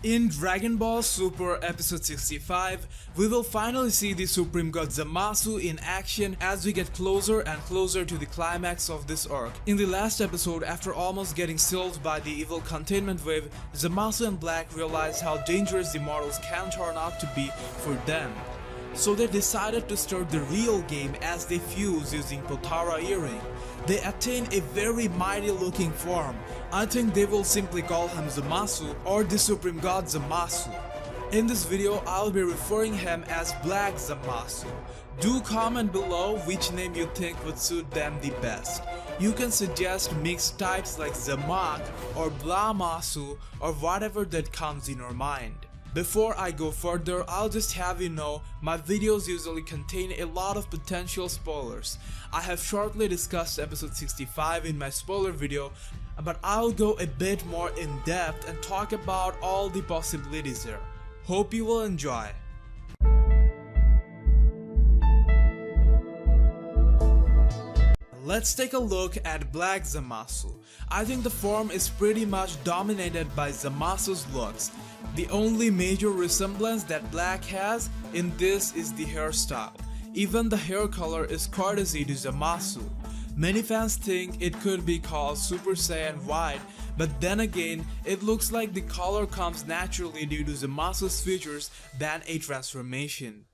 In Dragon Ball Super Episode 65, we will finally see the Supreme God Zamasu in action as we get closer and closer to the climax of this arc. In the last episode, after almost getting sealed by the evil containment wave, Zamasu and Black realized how dangerous the mortals can turn out to be for them. So they decided to start the real game as they fuse using Potara earring. They attain a very mighty looking form. I think they will simply call him Zamasu or the Supreme God Zamasu. In this video, I'll be referring him as Black Zamasu. Do comment below which name you think would suit them the best. You can suggest mixed types like Zamak or Blamasu or whatever that comes in your mind. Before I go further, I'll just have you know, my videos usually contain a lot of potential spoilers. I have shortly discussed episode 65 in my spoiler video, but I'll go a bit more in depth and talk about all the possibilities here. Hope you will enjoy. Let's take a look at Black Zamasu. I think the form is pretty much dominated by Zamasu's looks. The only major resemblance that Black has in this is the hairstyle. Even the hair color is courtesy to Zamasu. Many fans think it could be called Super Saiyan White, but then again, it looks like the color comes naturally due to Zamasu's features than a transformation.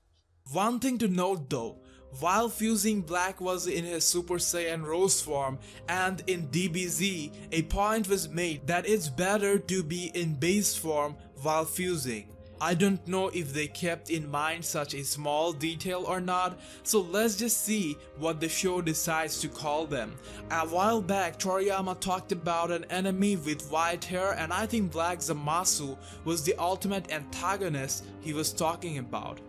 One thing to note though, while fusing Black was in his Super Saiyan Rose form and in DBZ, a point was made that it's better to be in base form while fusing. I don't know if they kept in mind such a small detail or not, so let's just see what the show decides to call them. A while back, Toriyama talked about an enemy with white hair, and I think Black Zamasu was the ultimate antagonist he was talking about.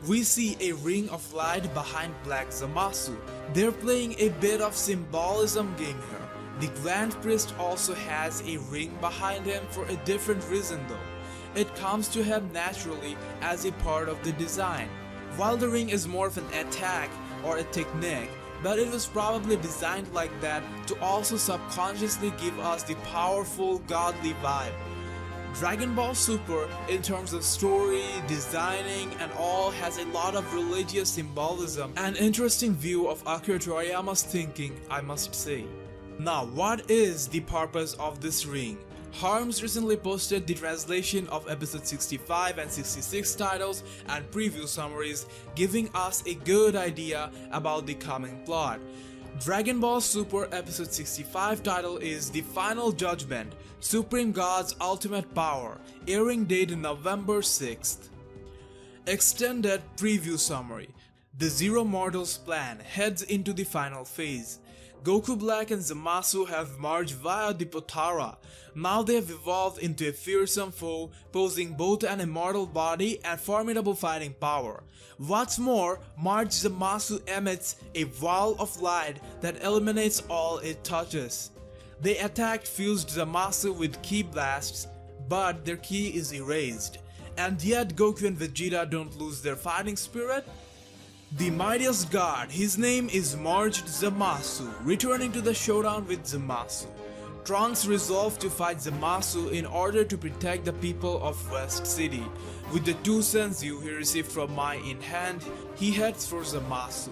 We see a ring of light behind Black Zamasu. They're playing a bit of symbolism game here. The Grand Priest also has a ring behind him for a different reason though. It comes to him naturally as a part of the design. While the ring is more of an attack or a technique, but it was probably designed like that to also subconsciously give us the powerful godly vibe. Dragon Ball Super, in terms of story, designing and all, has a lot of religious symbolism and interesting view of Akira Toriyama's thinking, I must say. Now, what is the purpose of this ring? Harms recently posted the translation of episode 65 and 66 titles and preview summaries, giving us a good idea about the coming plot. Dragon Ball Super Episode 65 title is The Final Judgment, Supreme God's Ultimate Power, airing date November 6th. Extended preview summary. The Zero Mortals plan heads into the final phase. Goku Black and Zamasu have merged via the Potara. Now they have evolved into a fearsome foe, posing both an immortal body and formidable fighting power. What's more, merged Zamasu emits a wall of light that eliminates all it touches. They attacked fused Zamasu with ki blasts, but their ki is erased. And yet Goku and Vegeta don't lose their fighting spirit? The mightiest god, his name is merged Zamasu, returning to the showdown with Zamasu. Trunks resolved to fight Zamasu in order to protect the people of West City. With the 2 senzu he received from Mai in hand, he heads for Zamasu.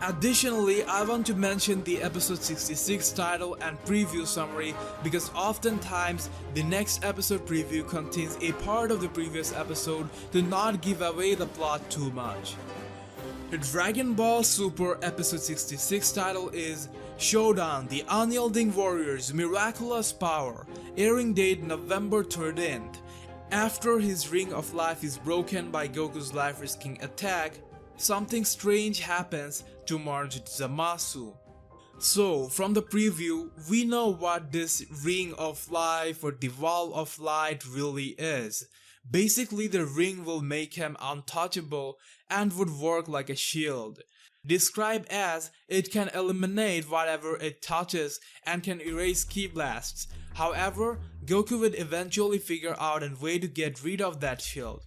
Additionally, I want to mention the episode 66 title and preview summary because oftentimes the next episode preview contains a part of the previous episode to not give away the plot too much. The Dragon Ball Super Episode 66 title is Showdown, the Unyielding Warrior's Miraculous Power, airing date November 13th. After his Ring of Life is broken by Goku's life-risking attack, something strange happens to merged Zamasu. So, from the preview, we know what this Ring of Life or the Wall of Light really is. Basically, the ring will make him untouchable and would work like a shield. Described as, it can eliminate whatever it touches and can erase ki blasts. However, Goku would eventually figure out a way to get rid of that shield.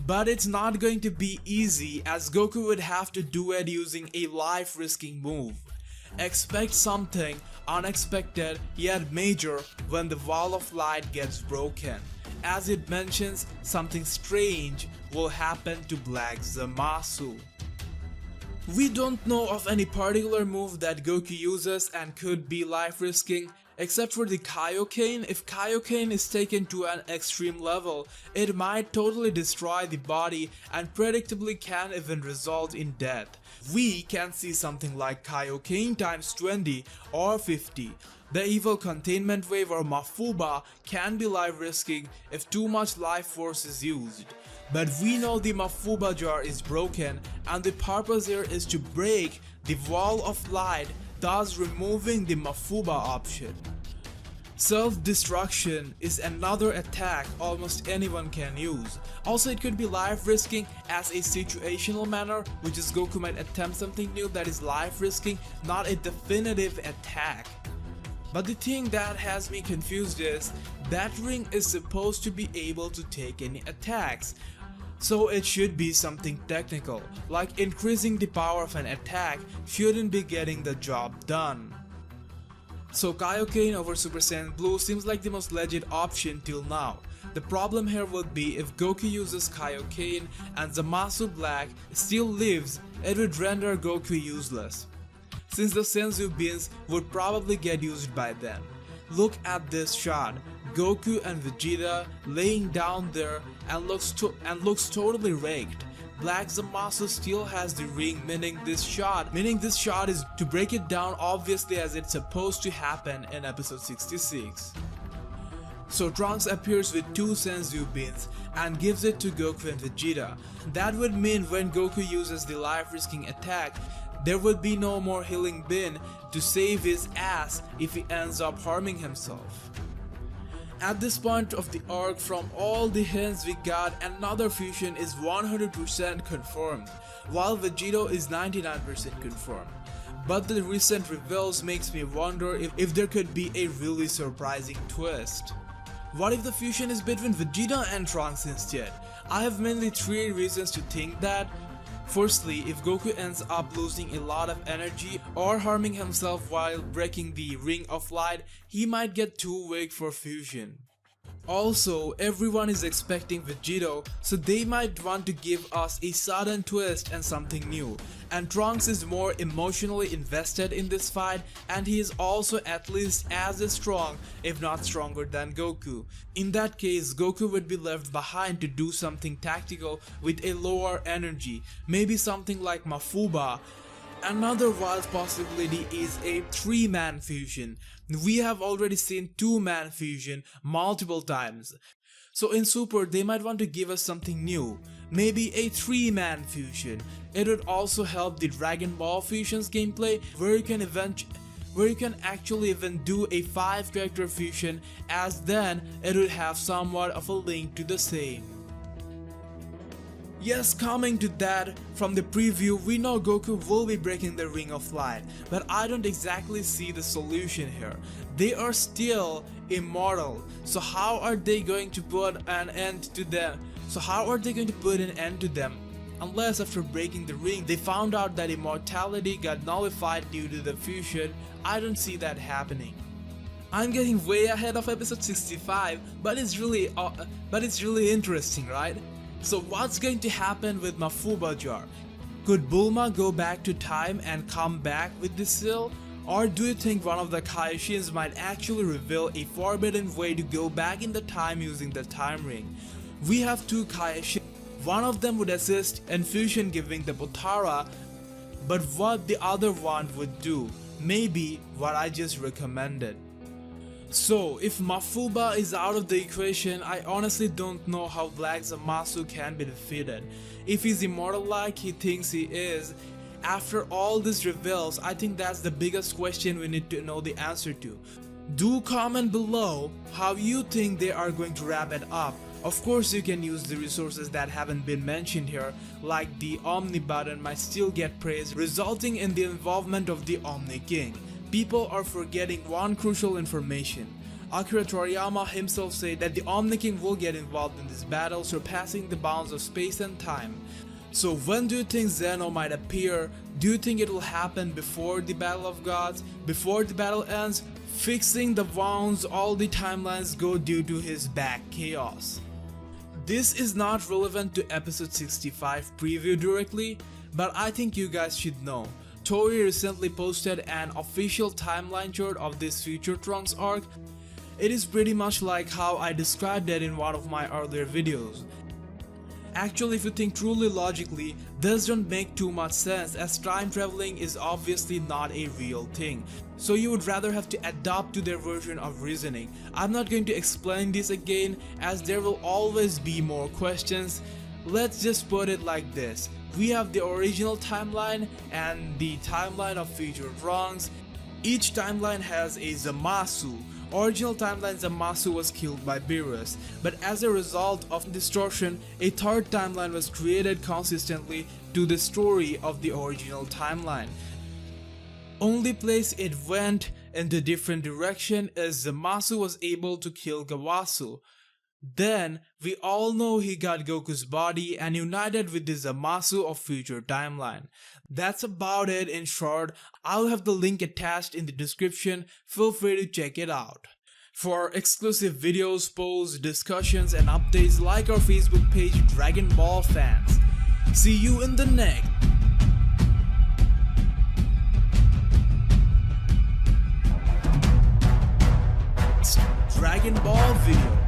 But it's not going to be easy as Goku would have to do it using a life-risking move. Expect something unexpected yet major when the Wall of Light gets broken. as it mentions something strange will happen to Black Zamasu. We don't know of any particular move that Goku uses and could be life risking, except for the Kaioken. If Kaioken is taken to an extreme level, it might totally destroy the body and predictably can even result in death. We can see something like Kaioken times 20 or 50. The evil containment wave or Mafuba can be life risking if too much life force is used. But we know the Mafuba jar is broken and the purpose here is to break the wall of light, thus removing the Mafuba option. Self-destruction is another attack almost anyone can use. Also, it could be life risking as a situational manner, which is Goku might attempt something new that is life risking, not a definitive attack. But the thing that has me confused is that ring is supposed to be able to take any attacks. So it should be something technical, like increasing the power of an attack shouldn't be getting the job done. So Kaioken over Super Saiyan Blue seems like the most legit option till now. The problem here would be if Goku uses Kaioken and Zamasu Black still lives, it would render Goku useless, since the Senzu beans would probably get used by then. Look at this shot, Goku and Vegeta laying down there and looks totally raked. Black Zamasu still has the ring, meaning this shot is to break it down obviously as it's supposed to happen in episode 66. So Trunks appears with 2 Senzu beans and gives it to Goku and Vegeta. That would mean when Goku uses the life risking attack, there would be no more healing bin to save his ass if he ends up harming himself. At this point of the arc, from all the hints we got, another fusion is 100% confirmed, while Vegito is 99% confirmed. But the recent reveals makes me wonder if there could be a really surprising twist. What if the fusion is between Vegeta and Trunks instead? I have mainly 3 reasons to think that. Firstly, if Goku ends up losing a lot of energy or harming himself while breaking the Ring of Light, he might get too weak for fusion. Also, everyone is expecting Vegito, so they might want to give us a sudden twist and something new. And Trunks is more emotionally invested in this fight, and he is also at least as strong, if not stronger than Goku. In that case, Goku would be left behind to do something tactical with a lower energy, maybe something like Mafuba. Another wild possibility is a 3-man fusion. We have already seen 2-man fusion multiple times. So in Super they might want to give us something new, maybe a 3-man fusion. It would also help the Dragon Ball fusions gameplay where you can actually even do a 5-character fusion, as then it would have somewhat of a link to the same. Yes, coming to that, from the preview we know Goku will be breaking the Ring of Light, but I don't exactly see the solution here. They are still immortal, so how are they going to put an end to them? Unless after breaking the ring they found out that immortality got nullified due to the fusion. I don't see that happening. I'm getting way ahead of episode 65, but it's really interesting, right? So what's going to happen with Mafuba jar? Could Bulma go back to time and come back with the seal? Or do you think one of the Kaioshins might actually reveal a forbidden way to go back in the time using the time ring? We have 2 Kaioshins. One of them would assist in fusion giving the Potara, but what the other one would do? Maybe what I just recommended. So, if Mafuba is out of the equation, I honestly don't know how Black Zamasu can be defeated. If he's immortal like he thinks he is, after all these reveals, I think that's the biggest question we need to know the answer to. Do comment below how you think they are going to wrap it up. Of course you can use the resources that haven't been mentioned here, like the Omni button might still get praise, resulting in the involvement of the Omni King. People are forgetting one crucial information. Akira Toriyama himself said that the Omni King will get involved in this battle, surpassing the bounds of space and time. So when do you think Zeno might appear? Do you think it will happen before the Battle of Gods? Before the battle ends? Fixing the wounds all the timelines go due to his back chaos. This is not relevant to episode 65 preview directly, but I think you guys should know. Toei recently posted an official timeline chart of this Future Trunks arc. It is pretty much like how I described it in one of my earlier videos. Actually, if you think truly logically, this don't make too much sense as time traveling is obviously not a real thing. So you would rather have to adapt to their version of reasoning. I'm not going to explain this again as there will always be more questions. Let's just put it like this. We have the original timeline and the timeline of Future Trunks. Each timeline has a Zamasu. Original timeline Zamasu was killed by Beerus, but as a result of distortion, a third timeline was created consistently to the story of the original timeline. Only place it went in the different direction is Zamasu was able to kill Gawasu. Then, we all know he got Goku's body and united with the Zamasu of Future Timeline. That's about it in short. I'll have the link attached in the description, feel free to check it out. For exclusive videos, posts, discussions and updates, like our Facebook page Dragon Ball Fans. See you in the next Dragon Ball video.